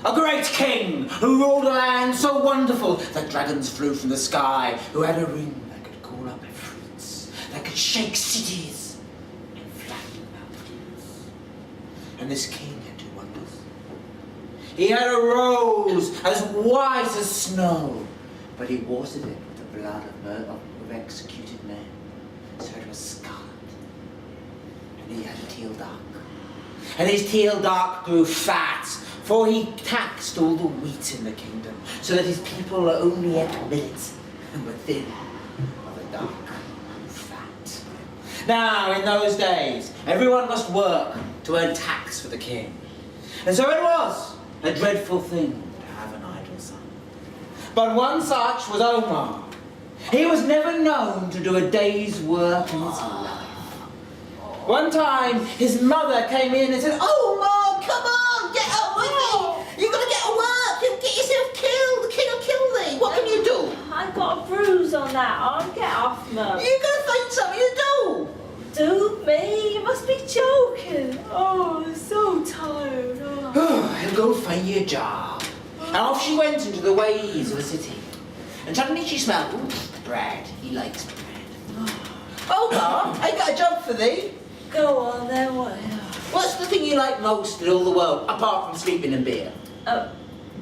A great king who ruled a land so wonderful that dragons flew from the sky, who had a ring that could call up fruits, that could shake cities and flatten mountains. And this king had two wonders. He had a rose as white as snow, but he watered it with the blood of executed men, so it was scarlet. And he had a teal dark. And his teal dark grew fat, for he taxed all the wheat in the kingdom, so that his people only ate millet and were thin, while the dark grew fat. Now, in those days, everyone must work to earn tax for the king. And so it was a dreadful thing to have an idle son. But one such was Omar. He was never known to do a day's work in his life. One time, his mother came in and said, "Omar, come on, get up with me. You've got to get to work and get yourself killed. The king will kill thee. What can you do?" I've got a bruise on that arm. Get off, Mum. You've got to find something to do. Do me? You must be joking. Oh, I'm so tired. Oh. He'll go find you a job. And off she went into the ways of the city. And suddenly she smelled bread. He likes bread. "Omar, I got a job for thee." Go on then, what? "What's the thing you like most in all the world, apart from sleeping and beer?"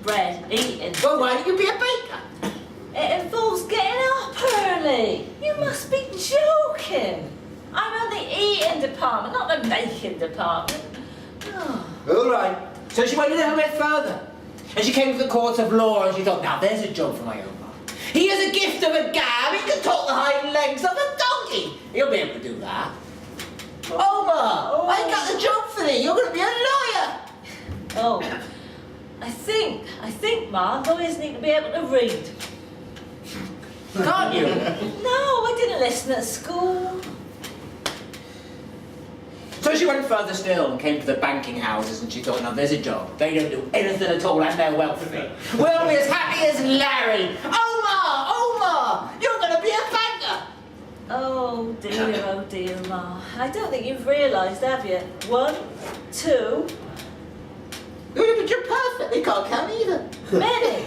Bread, eating. "Well, why don't you be a baker?" It involves getting up early. You must be joking. I'm on the eating department, not the making department. Oh. All right. So she went a little bit further. And she came to the court of law and she thought, now there's a job for my Omar. He has a gift of a gab. He can talk the hind legs of a donkey. He'll be able to do that. "Omar, I got the job for thee. You're going to be a lawyer." Oh. I think, Ma, lawyers need to be able to read. Can't you? No, I didn't listen at school. So she went further still and came to the banking houses and she thought, now there's a job. They don't do anything at all and they're wealthy. We'll be as happy as Larry. Omar, you're going to be a banker. Oh dear, Ma. I don't think you've realised, have you? 1, 2... But you're perfect. They can't count either. Many?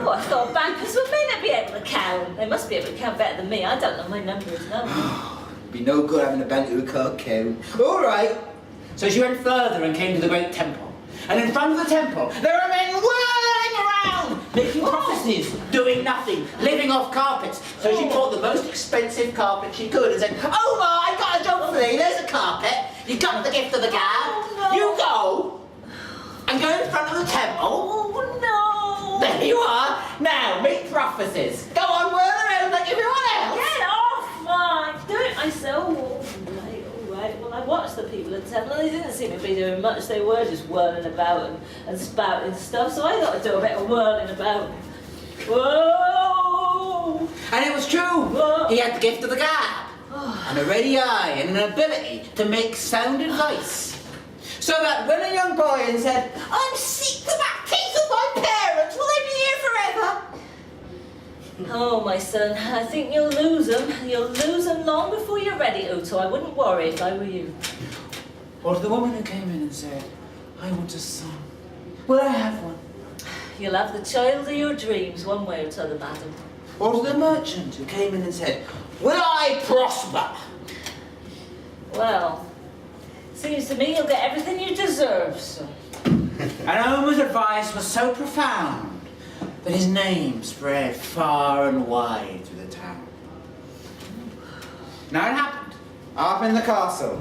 Oh, I thought bankers were meant to be able to count. They must be able to count better than me. I don't know my numbers, no. It'd be no good having a banker who can't count. All right. So she went further and came to the great temple. And in front of the temple, there were men whirling around, making prophecies, doing nothing, living off carpets. So she bought the most expensive carpet she could and said, "Omar, I got a job for thee. There's a carpet. You got the gift of the gab. Oh, no. You go and go in front of the temple." Oh, no. There you are. Now, make prophecies. Go on, whirl around like everyone else. Get off, Ma. I'm doing it myself. All right. Well, I watched the people at the temple and they didn't seem to be doing much. They were just whirling about and spouting stuff. So I thought I'd do a bit of whirling about. Whoa! And it was true. Whoa. He had the gift of the gab. And a ready eye and an ability to make sound advice. So that when a young boy and said, "I'm sick to back teeth of my parents, will they be here forever?" Oh, my son, I think you'll lose them. You'll lose them long before you're ready to, so I wouldn't worry if I were you. Or to the woman who came in and said, "I want a son. Will I have one?" You'll have the child of your dreams, one way or t'other, madam. Or to the merchant who came in and said, "Will I prosper?" Well, seems to me you'll get everything you deserve, son. And Omar's advice was so profound that his name spread far and wide through the town. Now it happened, up in the castle,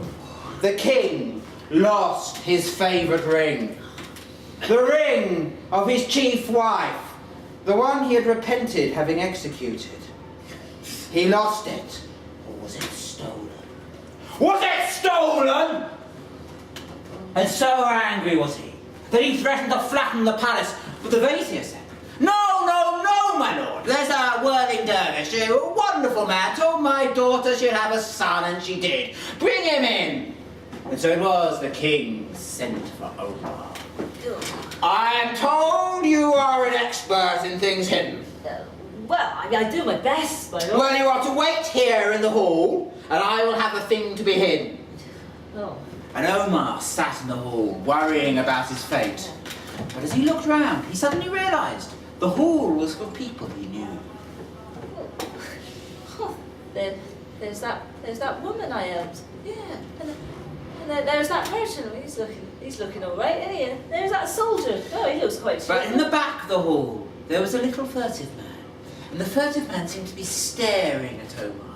the king lost his favourite ring. The ring of his chief wife, the one he had repented having executed. He lost it, or was it stolen? Was it stolen? And so angry was he, that he threatened to flatten the palace. But the vizier said, "No, my lord. There's a whirling dervish, a wonderful man, told my daughter she'd have a son, and she did. Bring him in." And so it was the king sent for Omar. "I am told you are an expert in things hidden." Well, I do my best, my lord. "Well, you are to wait here in the hall, and I will have a thing to be hidden." Oh. And Omar sat in the hall, worrying about his fate. But as he looked round, he suddenly realised the hall was for people he knew. Oh, there's that woman I helped. Yeah, and there's that merchant. He's looking all right, isn't he? And there's that soldier. Oh, he looks quite cheerful. But in the back of the hall, there was a little furtive man. And the furtive man seemed to be staring at Omar,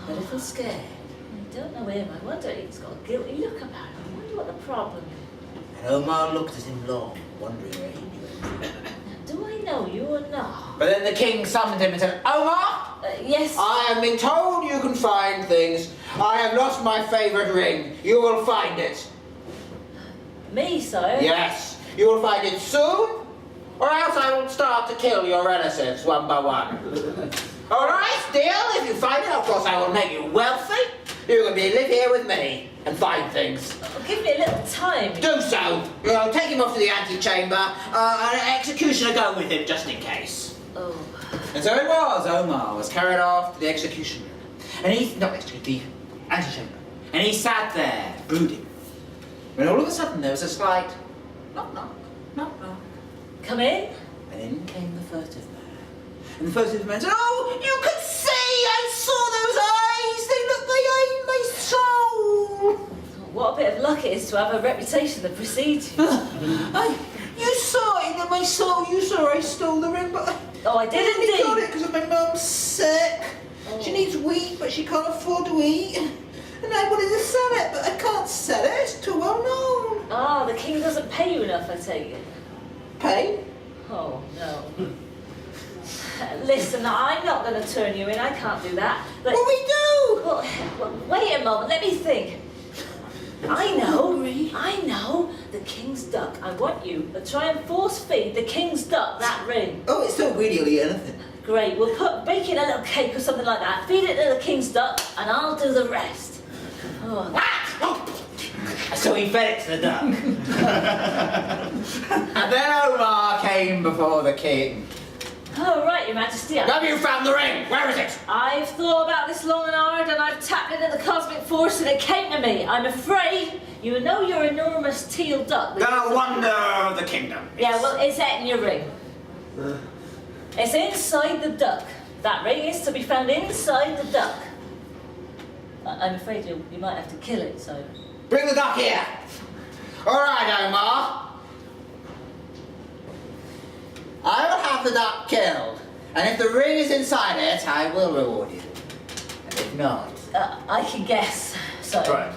a little scared. I don't know him. I wonder he's got a guilty look about him. I wonder what the problem is. And Omar looked at him long, wondering where he knew him. Do I know you or not? But then the king summoned him and said, Omar! Yes? I have been told you can find things. I have lost my favourite ring. You will find it. Me, sire? Yes. You will find it soon, or else I will start to kill your relatives one by one. All right, deal? If you find it, of course I will make you wealthy. You can live here with me and find things. Oh, give me a little time. Do so. Take him off to the antechamber. An executioner go with him just in case. Oh. And so it was. Omar was carried off to the execution room. And the antechamber. And he sat there, brooding. When all of a sudden there was a slight knock, knock, knock, knock. Come in. And in came the furtive man. And the furtive man said, oh, you could see! I saw those eyes! They looked like my soul! What a bit of luck it is to have a reputation that precedes you. You saw it in my soul. You saw I stole the ring, but Oh, I did I only indeed. got it because my mum's sick. Oh. She needs wheat, but she can't afford to eat. And I wanted to sell it, but I can't sell it. It's too well known. Ah, the king doesn't pay you enough, I take it. Pay? Oh, no. Listen, I'm not going to turn you in. I can't do that. But, What we do? well, wait a moment. Let me think. I know. The king's duck. I want you to try and force feed the king's duck that ring. Oh, it's so greedy, you'll eat anything. Great. We'll bake it a little cake or something like that. Feed it to the king's duck, and I'll do the rest. Oh. So he fed it to the duck. And then Omar came before the king. Oh, right, Your Majesty. Have you found the ring? Where is it? I've thought about this long and hard, and I've tapped into the cosmic force, and it came to me. I'm afraid you know your enormous teal duck. The wonder of the kingdom. Yeah, well, it's in your ring. It's inside the duck. That ring is to be found inside the duck. I'm afraid you might have to kill it, so... Bring the duck here. All right, Omar. I will have the duck killed. And if the ring is inside it, I will reward you. And if not... I can guess, so... Right.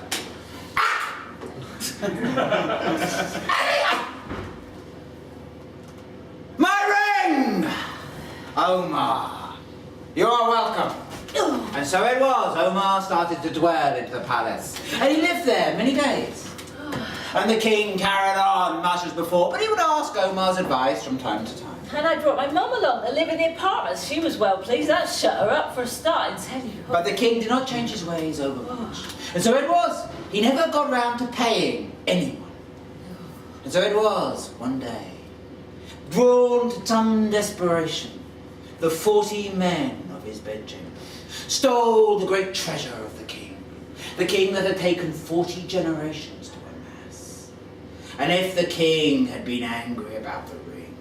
My ring! Omar, you are welcome. And so it was. Omar started to dwell into the palace. And he lived there many days. And the king carried on much as before, but he would ask Omar's advice from time to time. And I brought my mum along to live in the apartments. She was well pleased. That shut her up for a start, and tell you. But the king did not change his ways overmuch. And so it was. He never got round to paying anyone. And so it was, one day, drawn to some desperation, the 40 men of his bedchamber stole the great treasure of the king that had taken 40 generations to amass. And if the king had been angry about the ring,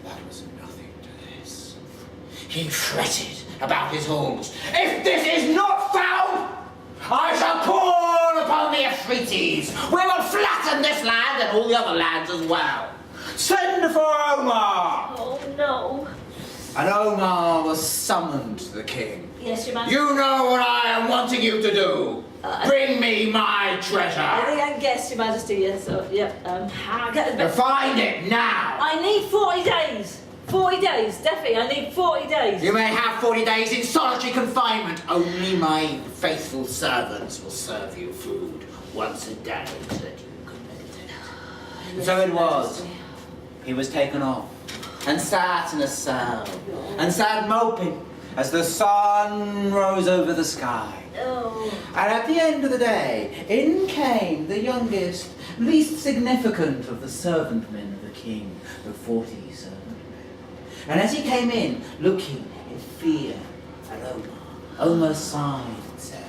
that was nothing to this. He fretted about his halls. If this is not found, I shall pour upon the Euphrates. We will flatten this land and all the other lands as well. Send for Omar! Oh, no. And Omar was summoned to the king. Yes, Your Majesty. You know what I am wanting you to do. Bring me my I treasure. think I can guess, Your Majesty, yes. I get the bit. Find it now. I need 40 days. 40 days, definitely. I need 40 days. You may have 40 days in solitary confinement. Only my faithful servants will serve you food once a day so that you can meditate. Yes, So it Your was. Majesty. He was taken off and sat in a cell and sat moping as the sun rose over the sky. Oh. And at the end of the day, in came the youngest, least significant of the servant men of the king, the 40 servant men. And as he came in, looking in fear at Omar sighed and said,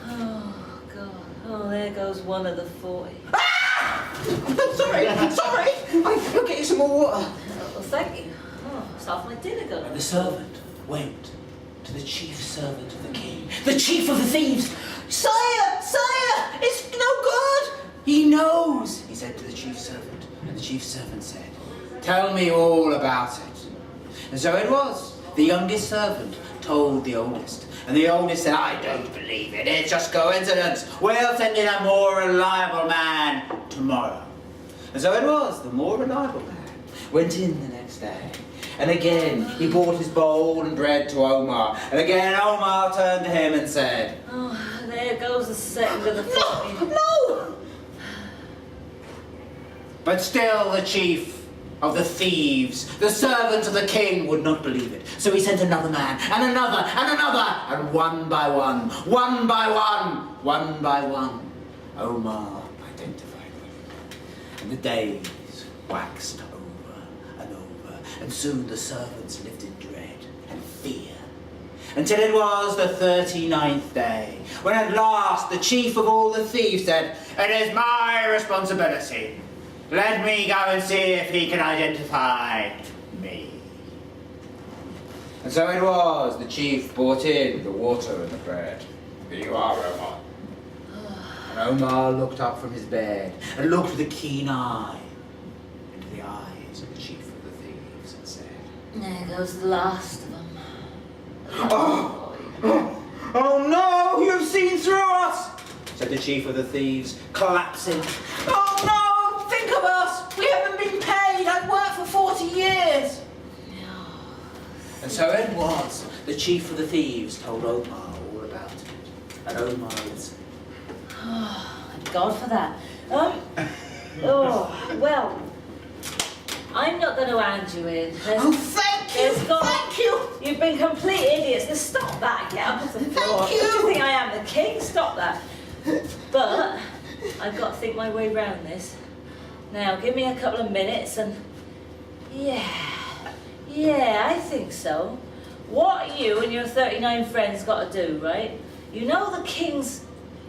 Oh, God. Oh, there goes one of the 40. sorry, more water. Well, thank you. Oh, it's half my dinner And gone. the servant went to the chief servant of the king, the chief of the thieves. Sire, sire, it's no good. He knows, he said to the chief servant. And the chief servant said, tell me all about it. And so it was. The youngest servant told the oldest. And the oldest said, I don't believe it. It's just coincidence. We'll send in a more reliable man tomorrow. And so it was. The more reliable man went in the next day. And again, he brought his bowl and bread to Omar. And again, Omar turned to him and said, Oh, there goes the second of the 40. no! But still the chief of the thieves, the servant of the king, would not believe it. So he sent another man, and another, and another, and one by one, one by one, Omar identified them. And the days waxed over and over, and soon the servants lived in dread and fear. Until it was the 39th day, when at last the chief of all the thieves said, it is my responsibility. Let me go and see if he can identify me. And so it was, the chief brought in the water and the bread. Here you are, Omar. And Omar looked up from his bed and looked with a keen eye into the eyes of the chief of the thieves and said, There goes the last of them. Oh no, you've seen through us, said the chief of the thieves, collapsing. Oh no, think of us, we haven't been paid, I've worked for 40 years. And so it was, the chief of the thieves told Omar all about it, and Omar listened. Thank God for that. Well, I'm not going to hand you in. Thank you! You've been complete idiots. Now stop that. Get up off the floor. Thank you. What do you think I am, the king? Stop that. But I've got to think my way round this. Now, give me a couple of minutes and... Yeah, I think so. What you and your 39 friends got to do, right? You know the king's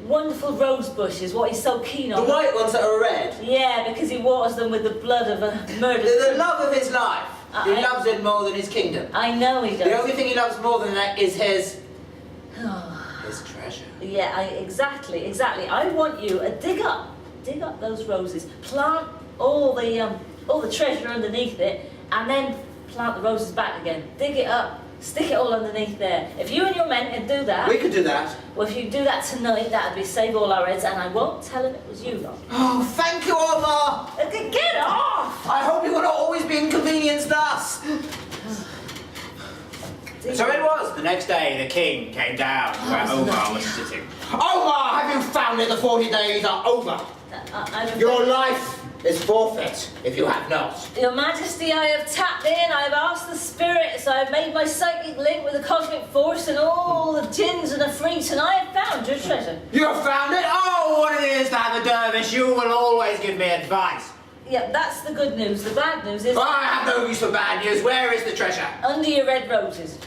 wonderful rose bushes, what he's so keen on? The white ones that are red? Yeah, because he waters them with the blood of a murdered... The love of his life. He loves it more than his kingdom. I know he does. The only thing he loves more than that is his treasure. Yeah, exactly. I want you to dig up those roses, plant all the treasure underneath it, and then plant the roses back again. Dig it up, stick it all underneath there. If you and your men can do that... We could do that. Well, if you do that tonight, that'd be save all our heads, and I won't tell him it was you lot. Oh, thank you, Omar. Get off! I hope you will not always be inconvenienced us. So it was. The next day, the king came down to where Omar was sitting. Omar, have you found it? The 40 days are over. Your life is forfeit if you have not. Your Majesty, I have tapped in, I have asked the spirits, I have made my psychic link with the cosmic force and all the jinns and the freaks, and I have found your treasure. You have found it? Oh, what it is to have a dervish. You will always give me advice. Yeah, that's the good news. The bad news is... I have no use for bad news. Where is the treasure? Under your red roses.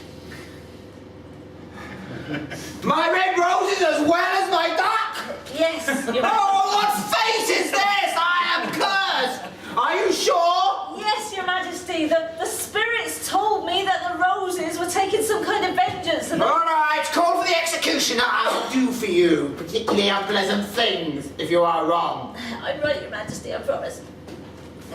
My red roses as well as my duck? Yes. Oh, what fate is this? I am cursed. Are you sure? Yes, Your Majesty. The spirits told me that the roses were taking some kind of vengeance. And all right, call for the executioner. I'll do for you particularly unpleasant things if you are wrong. I'm right, Your Majesty, I promise.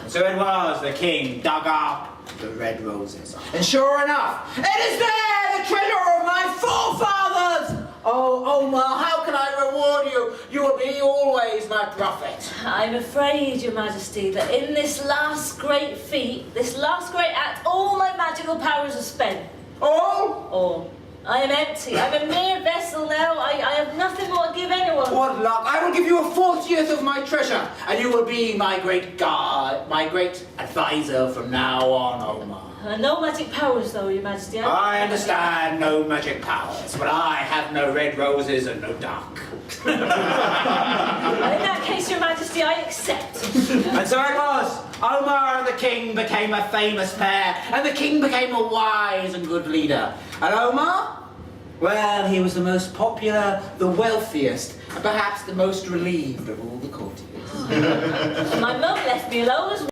So it was, the king dug up the red roses. And sure enough, it is there, the treasure of my forefathers! Oh, Omar, how can I reward you? You will be always my prophet. I'm afraid, Your Majesty, that in this last great feat, this last great act, all my magical powers are spent. All? All. I am empty. I'm a mere vessel now. I have nothing more to give anyone. What luck! I will give you a 40th of my treasure, and you will be my great guard, my great advisor from now on, Omar. No magic powers, though, Your Majesty. I understand no magic powers, but I have no red roses and no duck. In that case, Your Majesty, I accept. And so it was. Omar and the king became a famous pair, and the king became a wise and good leader. And Omar? Well, he was the most popular, the wealthiest, and perhaps the most relieved of all the courtiers. My mum left me alone as well.